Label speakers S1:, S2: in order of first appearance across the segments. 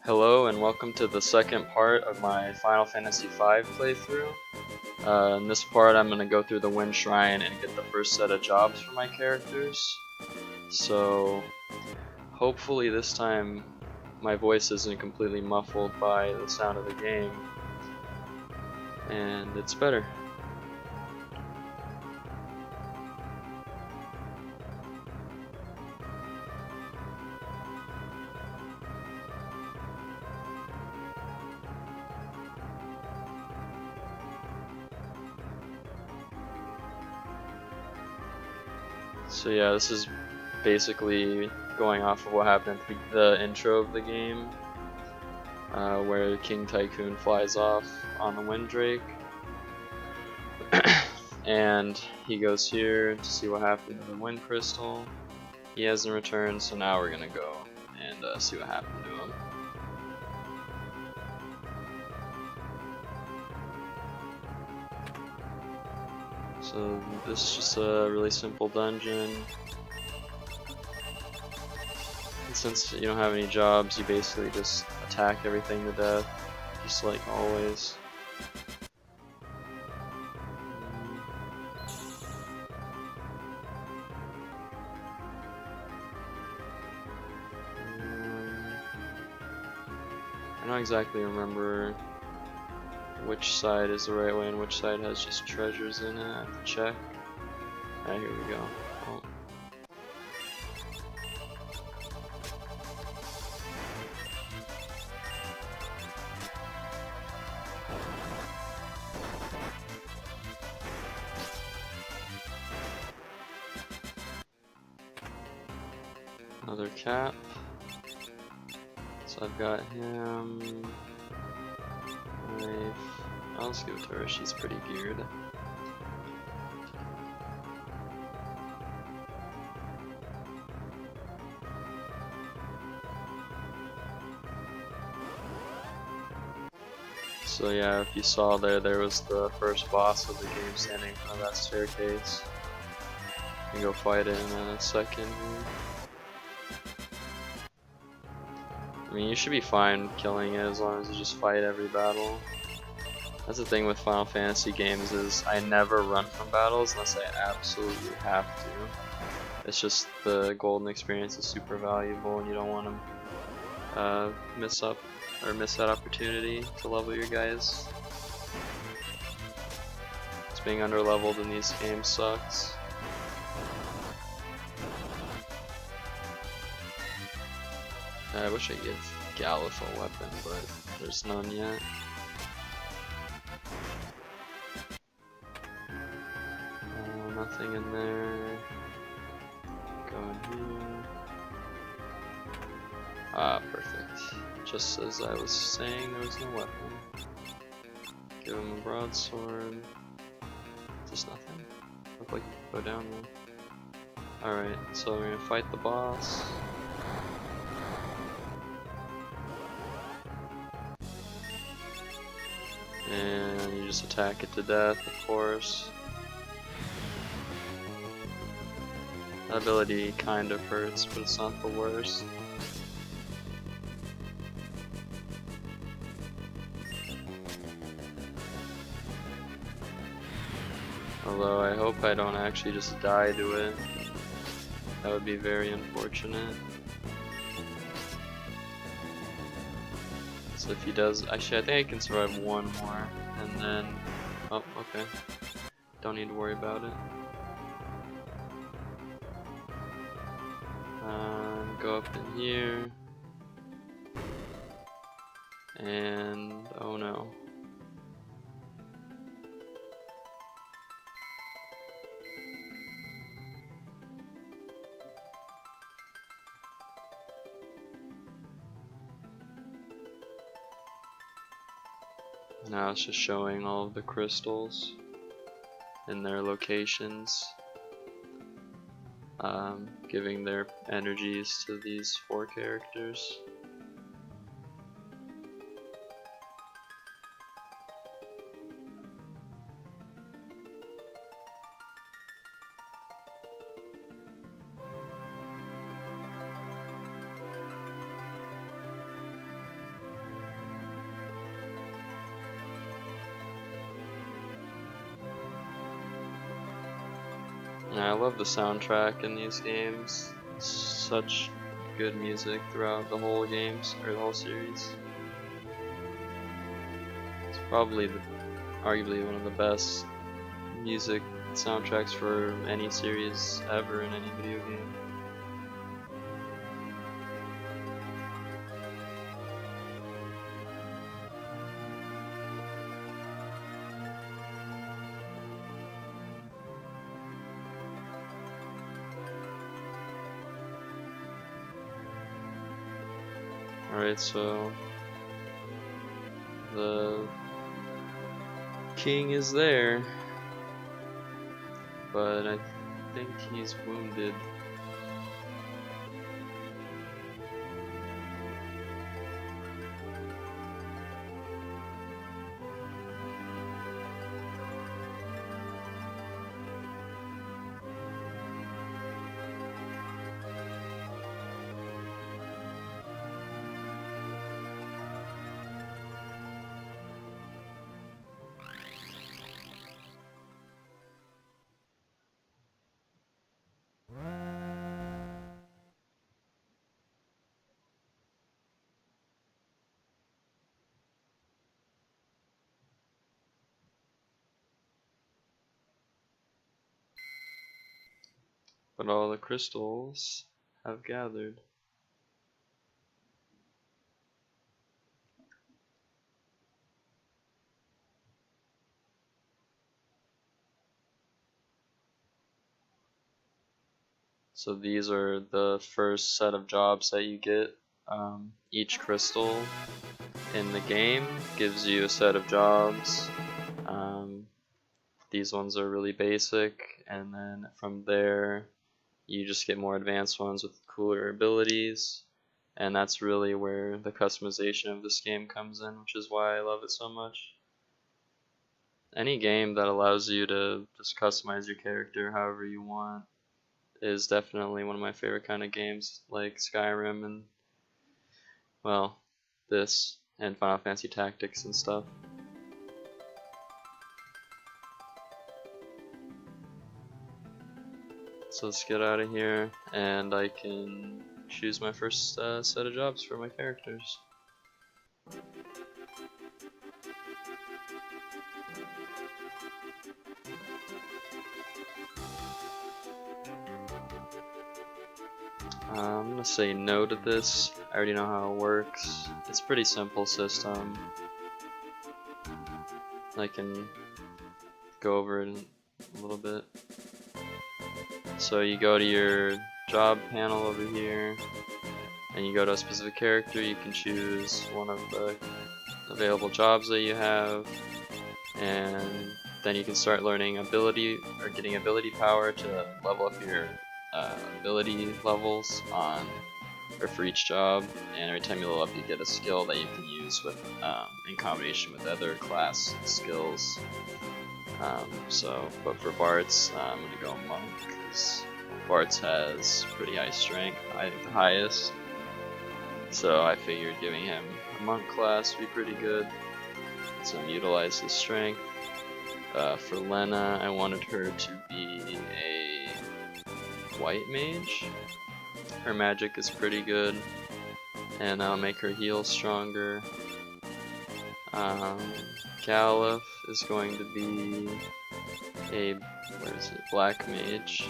S1: Hello and welcome to the second part of my Final Fantasy V playthrough. In this part I'm going to go through the Wind Shrine and get the first set of jobs for my characters. So hopefully this time my voice isn't completely muffled by the sound of the game and it's better. So yeah, this is basically going off of what happened at the intro of the game, where King Tycoon flies off on the Windrake, and he goes here to see what happened to the Wind Crystal. He hasn't returned, so now we're gonna go and see what happened to him. So this is just a really simple dungeon. And since you don't have any jobs, you basically just attack everything to death, just like always. I don't exactly remember which side is the right way and which side has just treasures in it. I have to check. Alright, here we go. Oh. Another cap. So I've got him. Knife. I'll just give it to her, she's pretty geared. So yeah, if you saw there was the first boss of the game standing in front of that staircase. You can go fight it in a second here. I mean, you should be fine killing it as long as you just fight every battle. That's the thing with Final Fantasy games is I never run from battles unless I absolutely have to. It's just the golden experience is super valuable and you don't want to miss that opportunity to level your guys. Just being under leveled in these games sucks. I wish I could give Galuf a weapon, but there's none yet. Nothing in there. Go in here. Ah, perfect. Just as I was saying, there was no weapon. Give him a broadsword. Just nothing. Look like you can go down there. Alright, so we're gonna fight the boss. And you just attack it to death, of course. That ability kind of hurts, but it's not the worst. Although I hope I don't actually just die to it. That would be very unfortunate. So if he does, actually I think I can survive one more, and then, oh okay, don't need to worry about it. Go up in here, and oh no. Now it's just showing all of the crystals and their locations, giving their energies to these 4 characters. Yeah, I love the soundtrack in these games. Such good music throughout the whole games, or the whole series. It's probably arguably one of the best music soundtracks for any series ever in any video game. Alright, so the king is there, but I think he's wounded. But all the crystals have gathered. So these are the first set of jobs that you get. Each crystal in the game gives you a set of jobs. These ones are really basic, and then from there you just get more advanced ones with cooler abilities, and that's really where the customization of this game comes in, which is why I love it so much. Any game that allows you to just customize your character however you want is definitely one of my favorite kind of games, like Skyrim and, well, this and Final Fantasy Tactics and stuff. So let's get out of here, and I can choose my first set of jobs for my characters. I'm gonna say no to this. I already know how it works. It's a pretty simple system. I can go over it in a little bit. So you go to your job panel over here, and you go to a specific character. You can choose one of the available jobs that you have, and then you can start learning ability or getting ability power to level up your ability levels on or for each job, and every time you level up you get a skill that you can use with in combination with other class skills. But for Bart's, I'm gonna go Monk, because Bart's has pretty high strength, I think the highest, so I figured giving him a Monk class would be pretty good, so utilize his strength. For Lena, I wanted her to be a white mage. Her magic is pretty good, and I'll make her heal stronger. Galuf is going to be a black mage,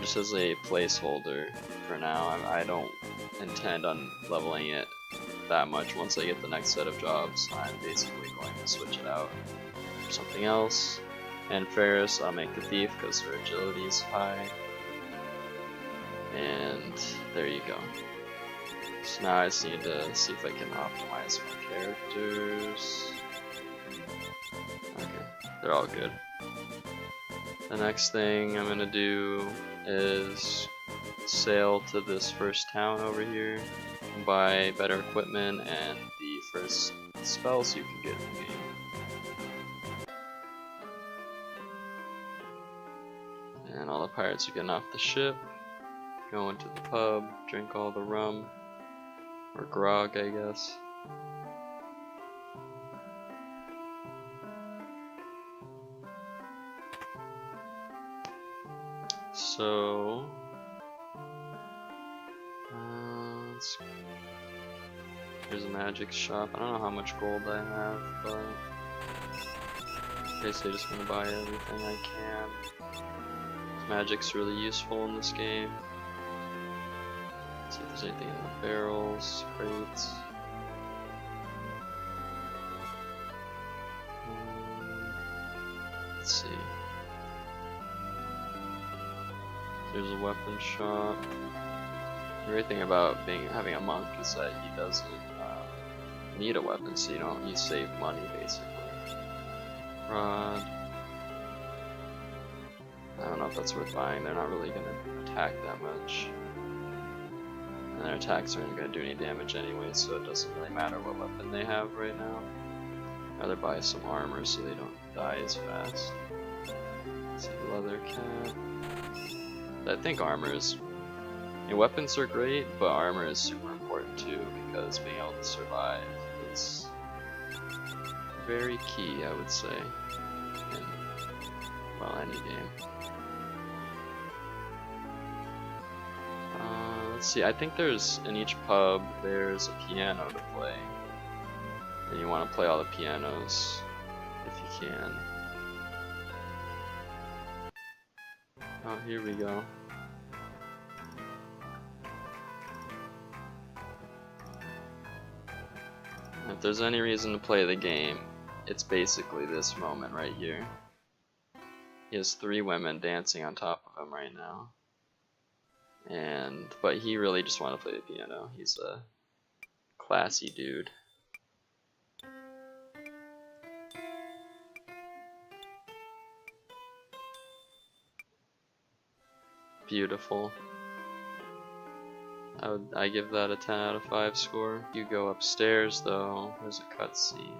S1: just as a placeholder for now. I don't intend on leveling it that much. Once I get the next set of jobs, I'm basically going to switch it out for something else. And Ferris, I'll make the thief because her agility is high. And there you go. So now I just need to see if I can optimize my characters. Okay, they're all good. The next thing I'm gonna do is sail to this first town over here, buy better equipment and the first spells you can get in the game. And all the pirates are getting off the ship, going to the pub, drink all the rum, or grog I guess. So, here's a magic shop. I don't know how much gold I have, but basically just gonna buy everything I can. Magic's really useful in this game. Let's see if there's anything in the barrels, crates. Let's see. There's a weapon shop. The great thing about having a monk is that he doesn't need a weapon, so you save money basically. Rod. I don't know if that's worth buying. They're not really gonna attack that much, and their attacks aren't gonna do any damage anyway, so it doesn't really matter what weapon they have right now. I'd rather buy some armor so they don't die as fast. Let's see, leather cap. I think armor is. Weapons are great, but armor is super important too, because being able to survive is very key, I would say, in, well, any game. Let's see, I think in each pub there's a piano to play, and you want to play all the pianos if you can. Oh, here we go. If there's any reason to play the game, it's basically this moment right here. He has 3 women dancing on top of him right now. But he really just wanted to play the piano. He's a classy dude. Beautiful. I give that a 10 out of 5 score. You go upstairs though, there's a cutscene.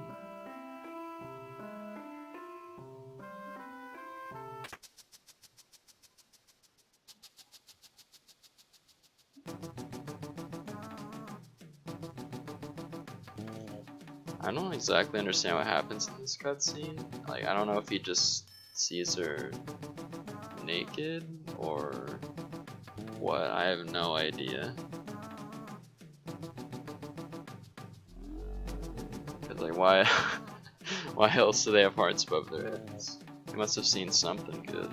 S1: I don't exactly understand what happens in this cutscene. Like, I don't know if he just sees her naked or what. I have no idea. Cause like, why? Why else do they have hearts above their heads? They must have seen something good.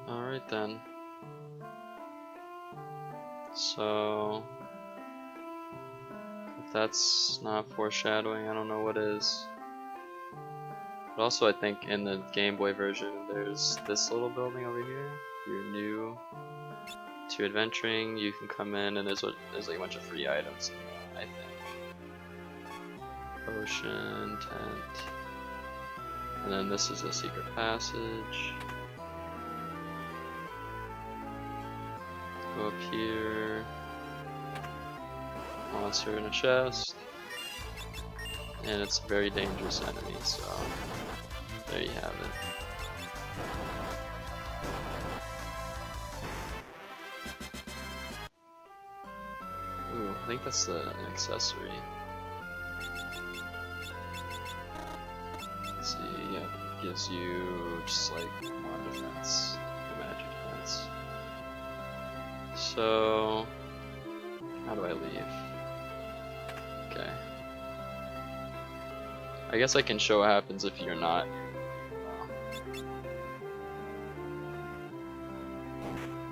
S1: Alright then. So, if that's not foreshadowing, I don't know what is. But also I think in the Game Boy version there's this little building over here. If you're new to adventuring, you can come in and there's like a bunch of free items in there, I think. Potion, tent. And then this is a secret passage. Go up here. Monster in a chest. And it's a very dangerous enemy, so there you have it. Ooh, I think that's an accessory. Let's see, yeah, it gives you just like more defense, magic defense. So, how do I leave? Okay. I guess I can show what happens if you're not.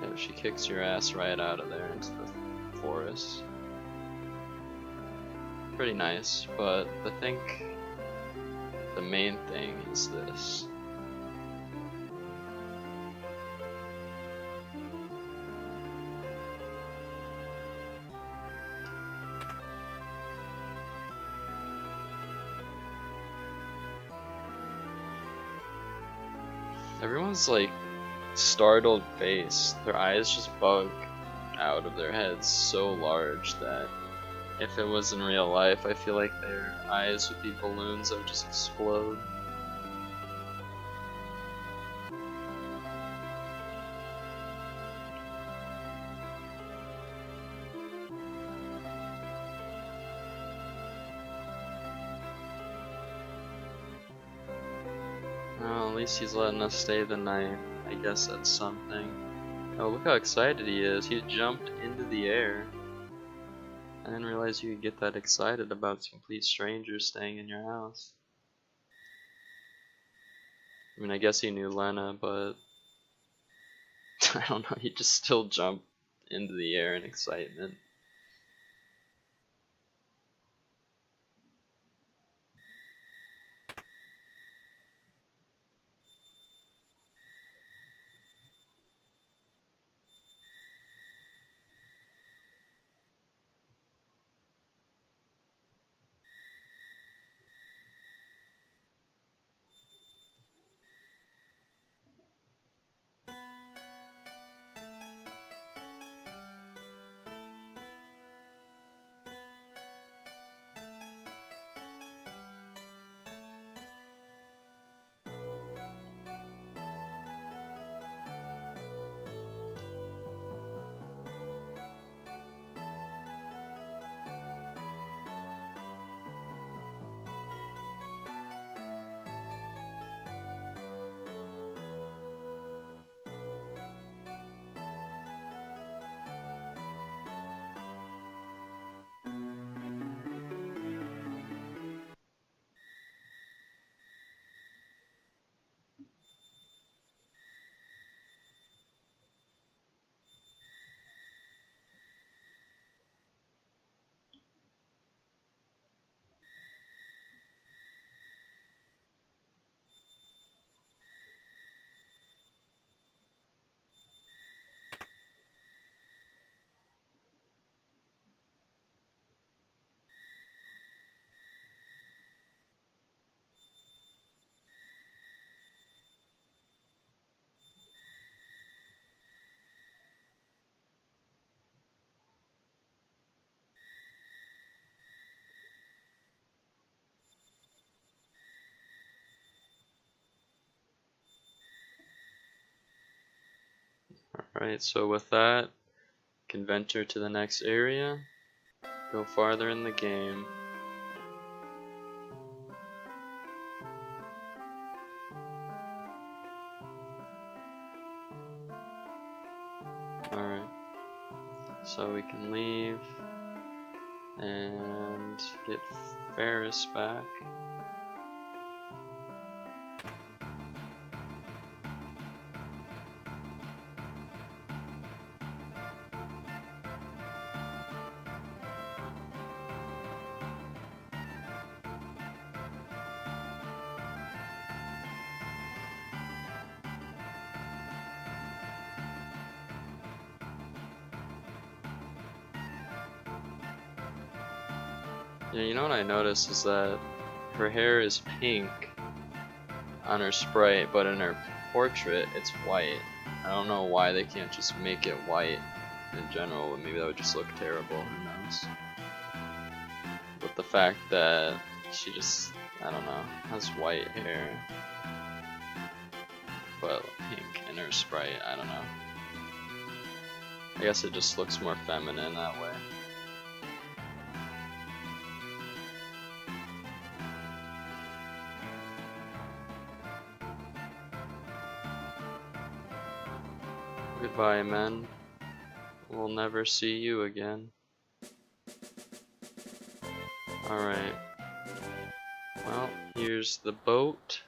S1: Yeah, she kicks your ass right out of there into the forest. Pretty nice, but I think the main thing is this. Everyone's like startled face. Their eyes just bug out of their heads so large that if it was in real life, I feel like their eyes would be balloons that would just explode. Well, at least he's letting us stay the night. I guess that's something. Oh, look how excited he is. He jumped into the air. I didn't realize you could get that excited about complete strangers staying in your house. I mean, I guess he knew Lena, but I don't know, he just still jumped into the air in excitement. Alright, so with that, can venture to the next area, go farther in the game. Alright, so we can leave and get Ferris back. Yeah, you know what I noticed is that her hair is pink on her sprite, but in her portrait it's white. I don't know why they can't just make it white in general, but maybe that would just look terrible, who knows. But the fact that she just, I don't know, has white hair, but pink in her sprite, I don't know. I guess it just looks more feminine that way. Goodbye, men. We'll never see you again. Alright. Well, here's the boat.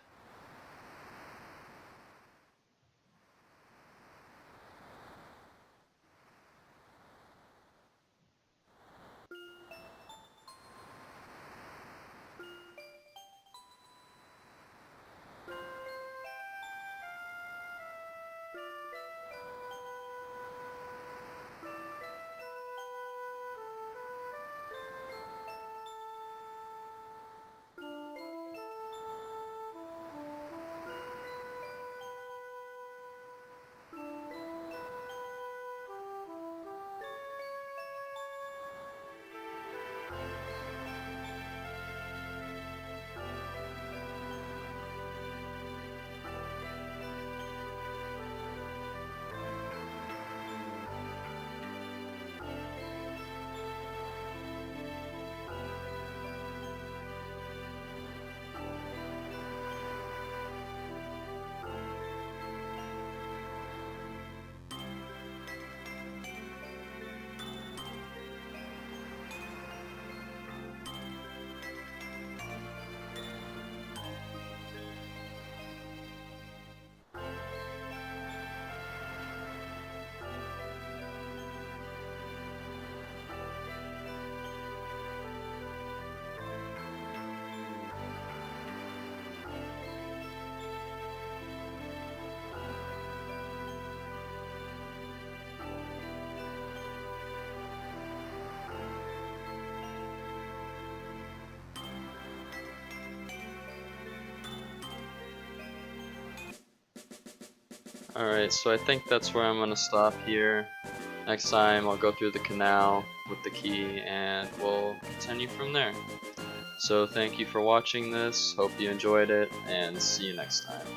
S1: Alright, so I think that's where I'm gonna stop here. Next time I'll go through the canal with the key and we'll continue from there. So thank you for watching this, hope you enjoyed it, and see you next time.